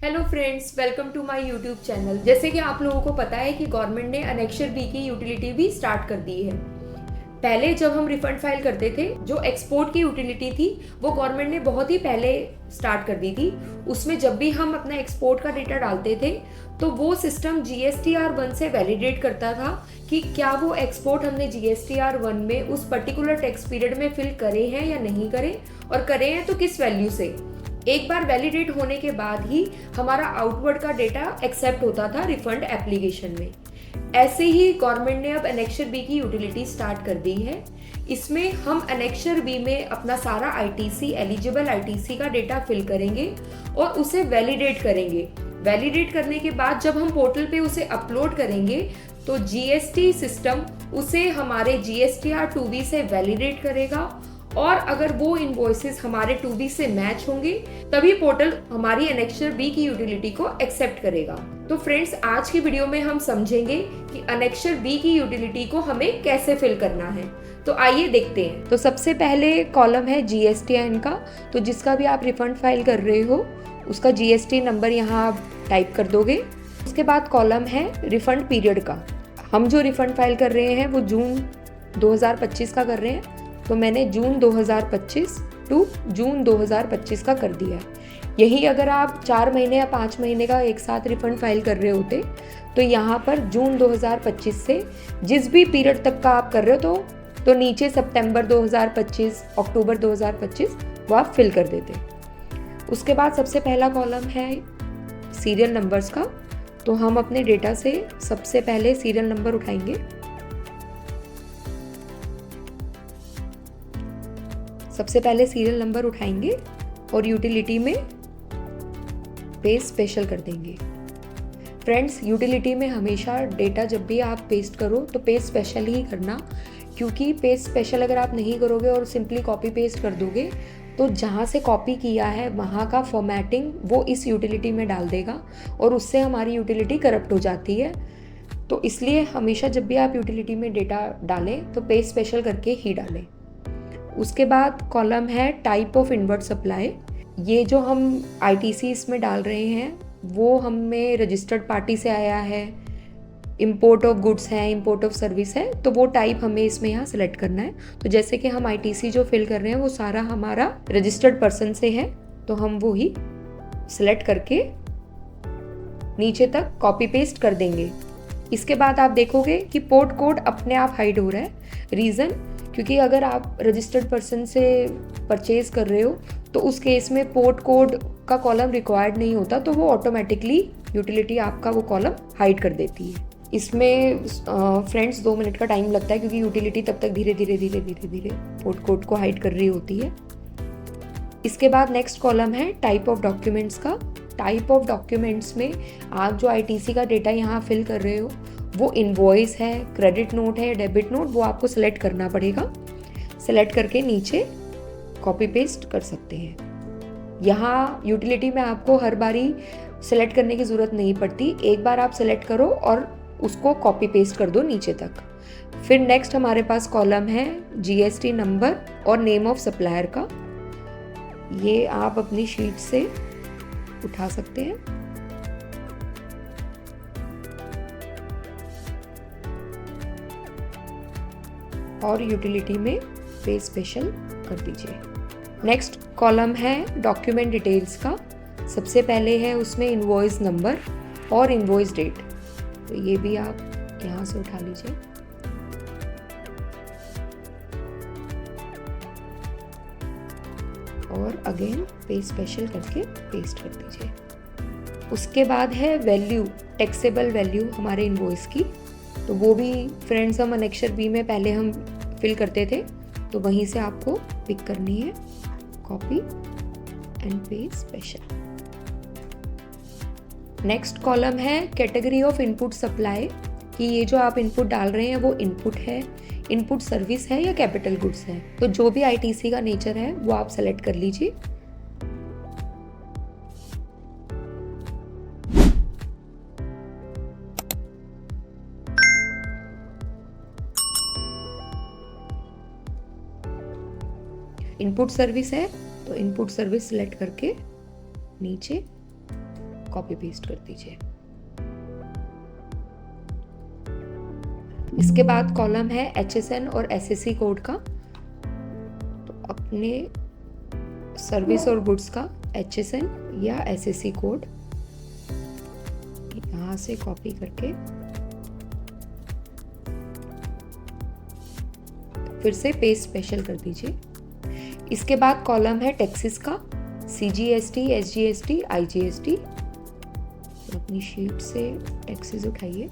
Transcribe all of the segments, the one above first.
Hello friends, welcome to my YouTube channel. जैसे कि आप लोगों को पता है कि गवर्नमेंट ने अनेक्षर बी की यूटिलिटी भी स्टार्ट कर दी है। पहले जब हम रिफंड फाइल करते थे, जो एक्सपोर्ट की यूटिलिटी थी वो गवर्नमेंट ने बहुत ही पहले स्टार्ट कर दी थी। उसमें जब भी हम अपना एक्सपोर्ट का डेटा डालते थे तो वो सिस्टम GSTR 1 से वैलिडेट करता था कि क्या वो एक्सपोर्ट हमने GSTR 1 में उस पर्टिकुलर टैक्स पीरियड में फिल करे हैं या नहीं करे, और करे हैं तो किस वैल्यू से। एक बार वैलिडेट होने के बाद ही हमारा आउटवर्ड का डेटा एक्सेप्ट होता था रिफंड एप्लीकेशन में। ऐसे ही गवर्नमेंट ने अब अनेक्षर बी की यूटिलिटी स्टार्ट कर दी है। इसमें हम अनेक्षर बी में अपना सारा ITC, एलिजिबल ITC का डेटा फिल करेंगे और उसे वैलिडेट करेंगे। वैलिडेट करने के बाद जब हम पोर्टल पे उसे अपलोड करेंगे तो GST सिस्टम उसे हमारे GSTR 2B से वैलिडेट करेगा, और अगर वो इनवॉइसेस हमारे 2B से मैच होंगे तभी पोर्टल हमारी अनेक्षर बी की यूटिलिटी को एक्सेप्ट करेगा। तो फ्रेंड्स, आज की वीडियो में हम समझेंगे कि अनेक्षर बी की यूटिलिटी को हमें कैसे फिल करना है। तो आइए देखते हैं। तो सबसे पहले कॉलम है GSTN का। तो जिसका भी आप रिफंड फाइल कर रहे हो उसका GST नंबर यहाँ आप टाइप कर दोगे। उसके बाद कॉलम है रिफंड पीरियड का। हम जो रिफंड फाइल कर रहे हैं वो जून 2025 का कर रहे हैं, तो मैंने जून 2025 टू जून 2025 का कर दिया है। यही अगर आप 4 महीने या 5 महीने का एक साथ रिफंड फाइल कर रहे होते तो यहाँ पर जून 2025 से जिस भी पीरियड तक का आप कर रहे हो तो नीचे सितंबर 2025, अक्टूबर 2025 वो आप फिल कर देते। उसके बाद सबसे पहला कॉलम है सीरियल नंबर्स का। तो हम अपने डेटा से सबसे पहले सीरियल नंबर उठाएंगे। सबसे पहले सीरियल नंबर उठाएंगे और यूटिलिटी में पेस्ट स्पेशल कर देंगे। फ्रेंड्स, यूटिलिटी में हमेशा डेटा जब भी आप पेस्ट करो तो पेस्ट स्पेशल ही करना, क्योंकि पेस्ट स्पेशल अगर आप नहीं करोगे और सिंपली कॉपी पेस्ट कर दोगे तो जहाँ से कॉपी किया है वहाँ का फॉर्मेटिंग वो इस यूटिलिटी में डाल देगा और उससे हमारी यूटिलिटी करप्ट हो जाती है। तो इसलिए हमेशा जब भी आप यूटिलिटी में डेटा डालें तो पेस्ट स्पेशल करके ही डालें। उसके बाद कॉलम है टाइप ऑफ इनवर्ट सप्लाई। ये जो हम ITC इसमें डाल रहे हैं वो हमें रजिस्टर्ड पार्टी से आया है, इंपोर्ट ऑफ गुड्स है, इंपोर्ट ऑफ सर्विस है, तो वो टाइप हमें इसमें यहाँ सेलेक्ट करना है। तो जैसे कि हम ITC जो फिल कर रहे हैं वो सारा हमारा रजिस्टर्ड पर्सन से है, तो हम वो ही सेलेक्ट करके नीचे तक कॉपी पेस्ट कर देंगे। इसके बाद आप देखोगे कि पोर्ट कोड अपने आप हाइड हो रहा है। रीज़न, क्योंकि अगर आप रजिस्टर्ड पर्सन से परचेज कर रहे हो तो उस केस में पोर्ट कोड का कॉलम रिक्वायर्ड नहीं होता, तो वो ऑटोमेटिकली यूटिलिटी आपका वो कॉलम हाइड कर देती है। इसमें फ्रेंड्स 2 मिनट का टाइम लगता है, क्योंकि यूटिलिटी तब तक धीरे धीरे पोर्ट कोड को हाइड कर रही होती है। इसके बाद नेक्स्ट कॉलम है टाइप ऑफ डॉक्यूमेंट्स का। टाइप ऑफ डॉक्यूमेंट्स में आप जो ITC का डेटा यहाँ फिल कर रहे हो वो इनवॉइस है, क्रेडिट नोट है, डेबिट नोट, वो आपको सेलेक्ट करना पड़ेगा। सेलेक्ट करके नीचे कॉपी पेस्ट कर सकते हैं। यहाँ यूटिलिटी में आपको हर बारी सेलेक्ट करने की ज़रूरत नहीं पड़ती, एक बार आप सेलेक्ट करो और उसको कॉपी पेस्ट कर दो नीचे तक। फिर नेक्स्ट हमारे पास कॉलम है GST नंबर और नेम ऑफ सप्लायर का। ये आप अपनी शीट से उठा सकते हैं। और यूटिलिटी में पेस्ट स्पेशल कर दीजिए। नेक्स्ट कॉलम है डॉक्यूमेंट डिटेल्स का। सबसे पहले है उसमें इनवॉइस नंबर और इनवॉइस डेट, तो ये भी आप यहाँ से उठा लीजिए। और अगेन पेस्ट स्पेशल करके पेस्ट कर दीजिए। उसके बाद है वैल्यू, टैक्सेबल वैल्यू हमारे इनवॉइस की। तो वो भी फ्रेंड्स हम अनेक्षर बी में पहले हम फिल करते थे, तो वहीं से आपको पिक करनी है, copy and paste special. Next column है कैटेगरी ऑफ इनपुट सप्लाई, कि ये जो आप इनपुट डाल रहे हैं वो इनपुट है, इनपुट सर्विस है या कैपिटल गुड्स है। तो जो भी ITC का नेचर है वो आप सेलेक्ट कर लीजिए। इनपुट सर्विस है तो इनपुट सर्विस सिलेक्ट करके नीचे कॉपी पेस्ट कर दीजिए। इसके बाद कॉलम है HSN और SSC कोड का, तो अपने सर्विस और गुड्स का HSN या SSC कोड यहाँ से कॉपी करके फिर से पेस्ट स्पेशल कर दीजिए। इसके बाद कॉलम है टैक्सेस का, CGST, SGST, IGST। तो अपनी शीट से टैक्सेस उठाइए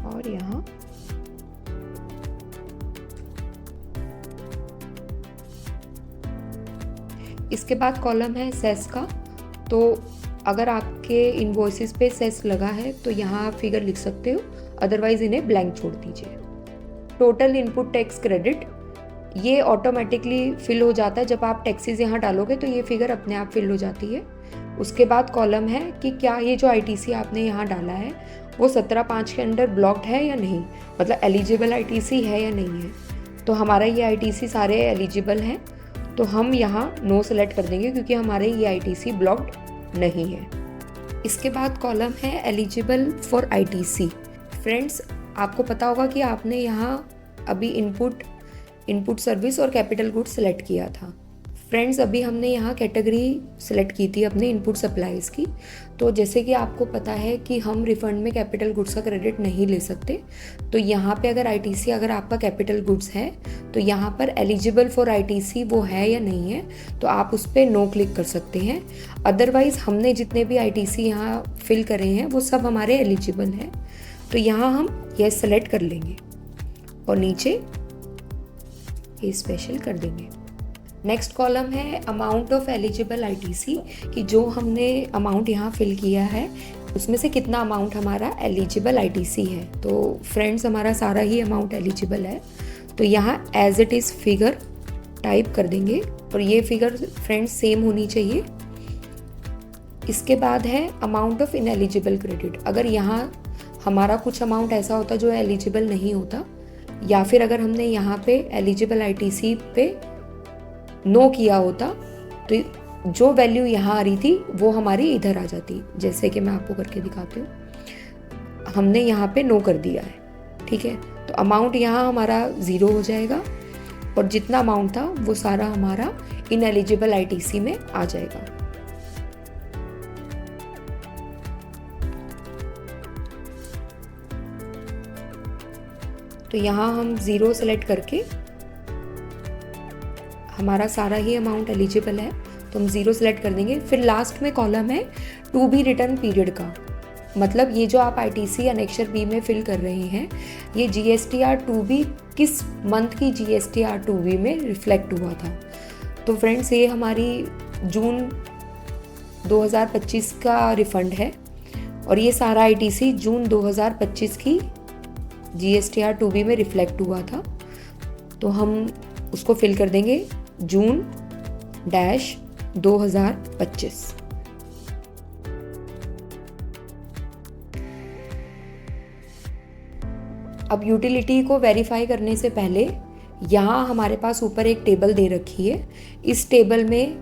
और यहाँ इसके बाद कॉलम है सेस का। तो अगर आपके इनवॉइसेस पे सेस लगा है तो यहाँ आप फिगर लिख सकते हो, अदरवाइज इन्हें ब्लैंक छोड़ दीजिए। टोटल इनपुट टैक्स क्रेडिट, ये ऑटोमेटिकली फिल हो जाता है जब आप टैक्सेस यहाँ डालोगे तो ये फिगर अपने आप फिल हो जाती है। उसके बाद कॉलम है कि क्या ये जो ITC आपने यहाँ डाला है वो 17(5) के अंडर ब्लॉक्ड है या नहीं, मतलब एलिजिबल ITC है या नहीं है। तो हमारा ये ITC सारे एलिजिबल हैं, तो हम यहाँ नो सेलेक्ट कर देंगे क्योंकि हमारे ये ITC ब्लॉक्ड नहीं है। इसके बाद कॉलम है एलिजिबल फॉर ITC। फ्रेंड्स, आपको पता होगा कि आपने यहाँ अभी इनपुट सर्विस और कैपिटल गुड्स सेलेक्ट किया था। फ्रेंड्स, अभी हमने यहाँ कैटेगरी सेलेक्ट की थी अपने इनपुट सप्लाईज़ की। तो जैसे कि आपको पता है कि हम रिफंड में कैपिटल गुड्स का क्रेडिट नहीं ले सकते, तो यहाँ पे अगर ITC अगर आपका कैपिटल गुड्स है तो यहाँ पर एलिजिबल फॉर ITC वो है या नहीं है, तो आप उस पर नो क्लिक कर सकते हैं। अदरवाइज़ हमने जितने भी ITC यहाँ फिल करे हैं वो सब हमारे एलिजिबल हैं, तो यहाँ हम यस सेलेक्ट कर लेंगे और नीचे ये स्पेशल कर देंगे। नेक्स्ट कॉलम है अमाउंट ऑफ एलिजिबल ITC, कि जो हमने अमाउंट यहाँ फिल किया है उसमें से कितना अमाउंट हमारा एलिजिबल ITC है। तो फ्रेंड्स, हमारा सारा ही अमाउंट एलिजिबल है, तो यहाँ as it is figure type कर देंगे और ये फिगर फ्रेंड्स सेम होनी चाहिए। इसके बाद है अमाउंट ऑफ इनएलिजिबल क्रेडिट। अगर यहाँ हमारा कुछ अमाउंट ऐसा होता जो एलिजिबल नहीं होता, या फिर अगर हमने यहाँ पे एलिजिबल ITC पे नो किया होता तो जो वैल्यू यहाँ आ रही थी वो हमारी इधर आ जाती। जैसे कि मैं आपको करके दिखाती हूँ, हमने यहाँ पे नो कर दिया है, ठीक है, तो अमाउंट यहाँ हमारा 0 हो जाएगा और जितना अमाउंट था वो सारा हमारा इनएलिजिबल ITC में आ जाएगा। तो यहाँ हम 0 सेलेक्ट करके हमारा सारा ही अमाउंट एलिजिबल है, तो हम 0 सेलेक्ट कर देंगे। फिर लास्ट में कॉलम है टू बी रिटर्न पीरियड का, मतलब ये जो आप ITC अनेक्शर B में फिल कर रहे हैं ये GSTR 2B किस मंथ की GSTR 2B में रिफ्लेक्ट हुआ था। तो फ्रेंड्स, ये हमारी जून 2025 का रिफंड है और ये सारा ITC जून 2025 की GSTR 2B में रिफ्लेक्ट हुआ था, तो हम उसको फिल कर देंगे जून 2025। अब यूटिलिटी को वेरीफाई करने से पहले यहाँ हमारे पास ऊपर एक टेबल दे रखी है। इस टेबल में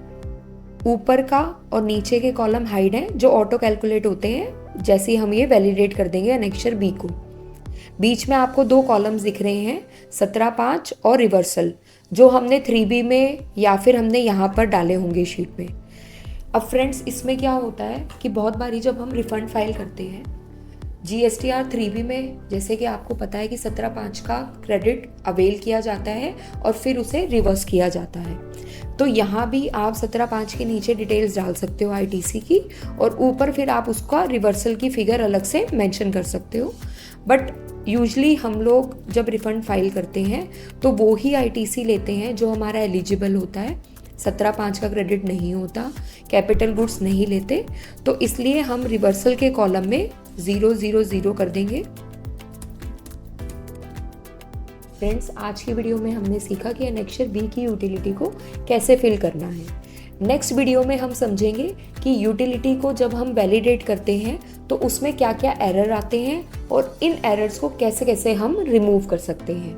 ऊपर का और नीचे के कॉलम हाइड हैं जो ऑटो कैलकुलेट होते हैं जैसे ही हम ये वैलिडेट कर देंगे अनेक्शर B को। बीच में आपको 2 कॉलम्स दिख रहे हैं, 17(5) और रिवर्सल, जो हमने 3B में या फिर हमने यहाँ पर डाले होंगे शीट में। अब फ्रेंड्स, इसमें क्या होता है कि बहुत बारी जब हम रिफंड फाइल करते हैं GSTR 3B में, जैसे कि आपको पता है कि 17(5) का क्रेडिट अवेल किया जाता है और फिर उसे रिवर्स किया जाता है। तो यहाँ भी आप 17(5) के नीचे डिटेल्स डाल सकते हो ITC की, और ऊपर फिर आप उसका रिवर्सल की फिगर अलग से मेंशन कर सकते हो। बट यूजली हम लोग जब रिफ़ंड फाइल करते हैं तो वो ही ITC लेते हैं जो हमारा एलिजिबल होता है, 17(5) का क्रेडिट नहीं होता, कैपिटल गुड्स नहीं लेते, तो इसलिए हम रिवर्सल के कॉलम में 000 कर देंगे। फ्रेंड्स, आज की वीडियो में हमने सीखा कि अनेक्शर B की यूटिलिटी को कैसे फिल करना है। नेक्स्ट वीडियो में हम समझेंगे कि यूटिलिटी को जब हम वैलिडेट करते हैं तो उसमें क्या क्या एरर आते हैं और इन एरर्स को कैसे कैसे हम रिमूव कर सकते हैं।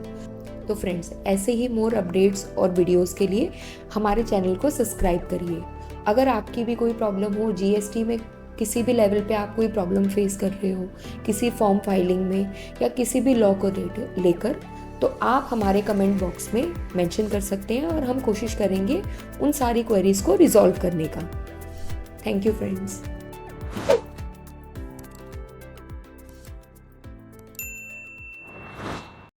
तो फ्रेंड्स, ऐसे ही मोर अपडेट्स और वीडियोस के लिए हमारे चैनल को सब्सक्राइब करिए। अगर आपकी भी कोई प्रॉब्लम हो, जीएसटी में किसी भी लेवल पे आप कोई प्रॉब्लम फेस कर रहे हो, किसी फॉर्म फाइलिंग में या किसी भी लॉ को लेकर, तो आप हमारे कमेंट बॉक्स में मेंशन कर सकते हैं और हम कोशिश करेंगे उन सारी क्वेरीज को रिजॉल्व करने का। Thank you friends.